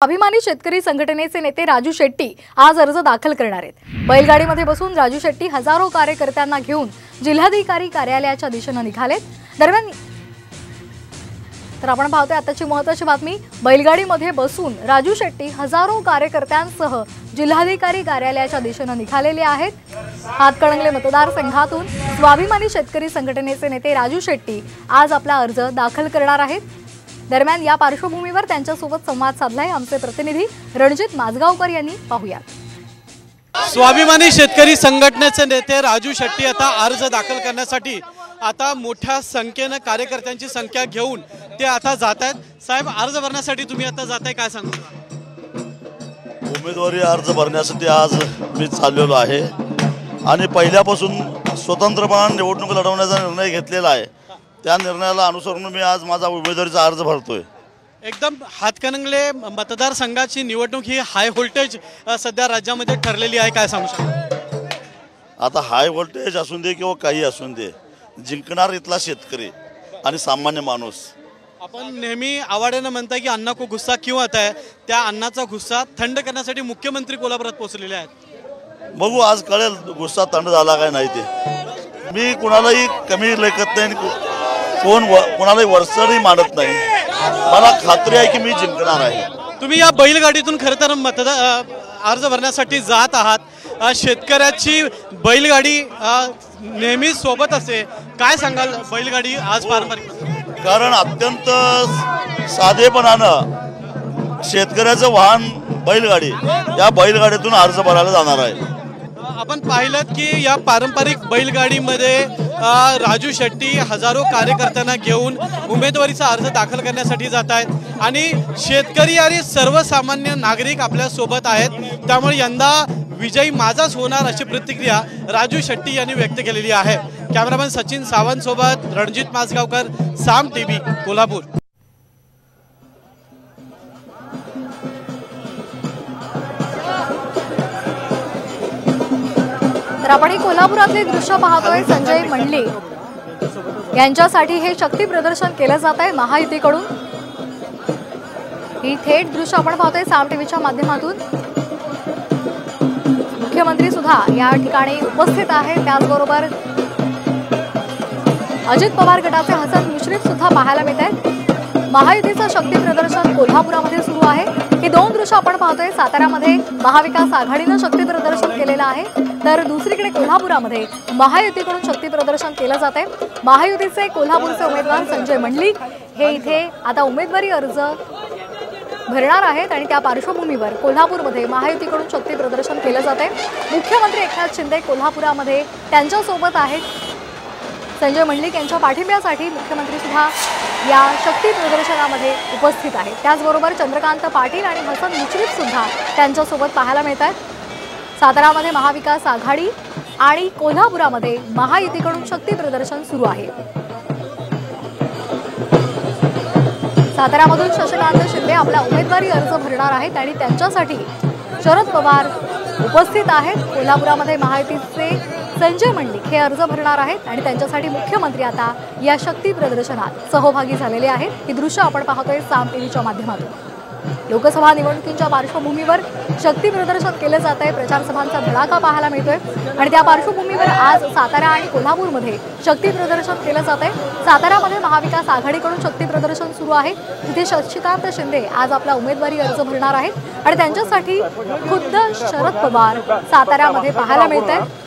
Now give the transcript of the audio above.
अभिमानी शेतकरी संघटनेचे नेते राजू शेट्टी आज अर्ज दाखल करणार आहेत। बैलगाडीमध्ये बसून राजू शेट्टी हजारो कार्यकर्त्यांना घेऊन जिल्हाधिकारी कार्यालयाच्या दिशेने निघालेत। दरम्यान तर आपण पाहतोय आताची महत्त्वाची बातमी, बैलगाडीमध्ये बसून राजू शेट्टी हजारो कार्यकर्त्यांसह जिल्हाधिकारी कार्यालयाच्या दिशेने निघालेले आहेत। हातकणंगले मतदारसंघातून स्वाभिमानी शेतकरी संघटनेचे नेते राजू शेट्टी आज आपला अर्ज दाखल करणार आहेत। दरम्यान या पार्श्वभूमीवर त्यांच्यासोबत संवाद साधलाय आमचे प्रतिनिधी रणजित माजगावकर यांनी। पाहूया। स्वाभिमानी शेतकरी संघटनेचे नेते राजू शेट्टी आता अर्ज दाखल करण्यासाठी आता मोठ्या संख्येने कार्यकर्त्यांची संख्या घेऊन ते आता जात आहेत। साहेब, अर्ज भरण्यासाठी तुम्ही आता जाताय, काय सांगू? उमेदवारी अर्ज भरण्यासाठी आज मी चाललेलो आहे आणि पहिल्यापासून स्वतंत्रपणे निवडणूक लढवण्याचा निर्णय घेतलेला आहे। त्या निर्णयाला अनुसरून मी आज माझा उमेदवारीचा अर्ज भरतोय। एकदम हातकणंगले मतदारसंघाची निवडणूक ही हाय व्होल्टेज सध्या राज्यामध्ये ठरलेली आहे, काय सांगू शकता? आता हाय व्होल्टेज असून दे किंवा काही असून दे, जिंकणार इथला शेतकरी आणि सामान्य माणूस। आपण नेहमी आवाड्यानं म्हणता की अन्ना को गुस्सा क्यों आता है, त्या अन्नाचा गुस्सा थंड करण्यासाठी मुख्यमंत्री कोल्हापुरात पोहोचलेले आहेत। बघू आज कळेल गुस्सा थंड झाला काय नाही ते। मी कुणालाही कमी लेखत नाही, कोणालाही वरचढही मानत नाही। मला खात्री आहे की मी जिंकणार आहे। तुम्ही या बैलगाडीतून खरं तर अर्ज भरण्यासाठी जात आहात। शेतकऱ्याची बैलगाडी नेहमी सोबत असते, काय सांगाल? बैलगाडी आज पारंपरिक, कारण अत्यंत साधेपणानं शेतकऱ्याचं वाहन बैलगाडी, या बैलगाडीतून अर्ज भरायला जाणार आहे। आपण पाहिलं की या पारंपरिक बैलगाडीमध्ये राजू शेट्टी हजारो कार्यकर्त्यांना घेऊन उमेदवारीचा अर्ज दाखल करण्यासाठी जात आहेत आणि शेतकरी आणि सर्वसामान्य नागरिक आपल्या सोबत आहेत। त्यामुळे यंदा विजयी माझाच होणार अशी प्रतिक्रिया राजू शेट्टी यांनी व्यक्त केलेली आहे। कॅमेरामॅन सचिन सावंत सोबत रणजित माजगावकर, साम टीव्ही, कोल्हापूर। तर आपण ही कोल्हापुरातले दृश्य पाहतोय। संजय मंडले यांच्यासाठी हे शक्ती प्रदर्शन केलं जात आहे महायुतीकडून। ही थेट दृश्य आपण पाहतोय साम टीव्हीच्या माध्यमातून। मुख्यमंत्री सुद्धा या ठिकाणी उपस्थित आहेत, त्याचबरोबर अजित पवार गटाचे हसन मुश्रीफ सुद्धा पाहायला मिळत आहेत। महायुतीचं शक्ती प्रदर्शन कोल्हापुरामध्ये सुरू आहे। ही दोन दृश्य आपण पाहतोय। साताऱ्यामध्ये महाविकास आघाडीनं शक्ती प्रदर्शन केलेलं आहे, तर दुसरीकडे कोल्हापुरामध्ये महायुतीकडून शक्ती प्रदर्शन केलं जात आहे। महायुतीचे कोल्हापूरचे उमेदवार संजय मंडलिक हे इथे आता उमेदवारी अर्ज भरणार आहेत आणि त्या पार्श्वभूमीवर कोल्हापूरमध्ये महायुतीकडून शक्ती प्रदर्शन केलं जात आहे। मुख्यमंत्री एकनाथ शिंदे कोल्हापुरामध्ये त्यांच्यासोबत आहेत। संजय मंडलिक यांच्या पाठिंब्यासाठी मुख्यमंत्री सुद्धा या शक्ती प्रदर्शनामध्ये उपस्थित आहेत। त्याचबरोबर चंद्रकांत पाटील आणि हसन मुश्रीफ सुद्धा त्यांच्यासोबत पाहायला मिळत आहेत। सातारामध्ये महाविकास आघाडी आणि कोल्हापुरामध्ये महायुतीकडून शक्ती प्रदर्शन सुरू आहे। सातारामधून शशिकांत शिंदे आपला उमेदवारी अर्ज भरणार आहेत आणि त्यांच्यासाठी शरद पवार उपस्थित आहेत। कोल्हापुरामध्ये महायुतीचे संजय मंडलिक हे अर्ज भरणार आहेत आणि त्यांच्यासाठी मुख्यमंत्री आता या शक्ती प्रदर्शनात सहभागी झालेले आहेत। ही दृश्य आपण पाहतोय साम टीव्हीच्या माध्यमातून। लोकसभा निवडणुकीच्या पार्श्वभूमीवर शक्ती प्रदर्शन केलं जात आहे। प्रचार सभांचा धडाका पाहायला मिळतोय आणि त्या पार्श्वभूमीवर आज सातारा आणि कोल्हापूरमध्ये शक्ती प्रदर्शन केलं जात आहे। सातारामध्ये महाविकास आघाडीकडून शक्ती प्रदर्शन सुरू आहे। तिथे शशिकांत शिंदे आज आपला उमेदवारी अर्ज भरणार आहेत आणि त्यांच्यासाठी खुद्द शरद पवार सातारामध्ये पाहायला मिळत आहेत।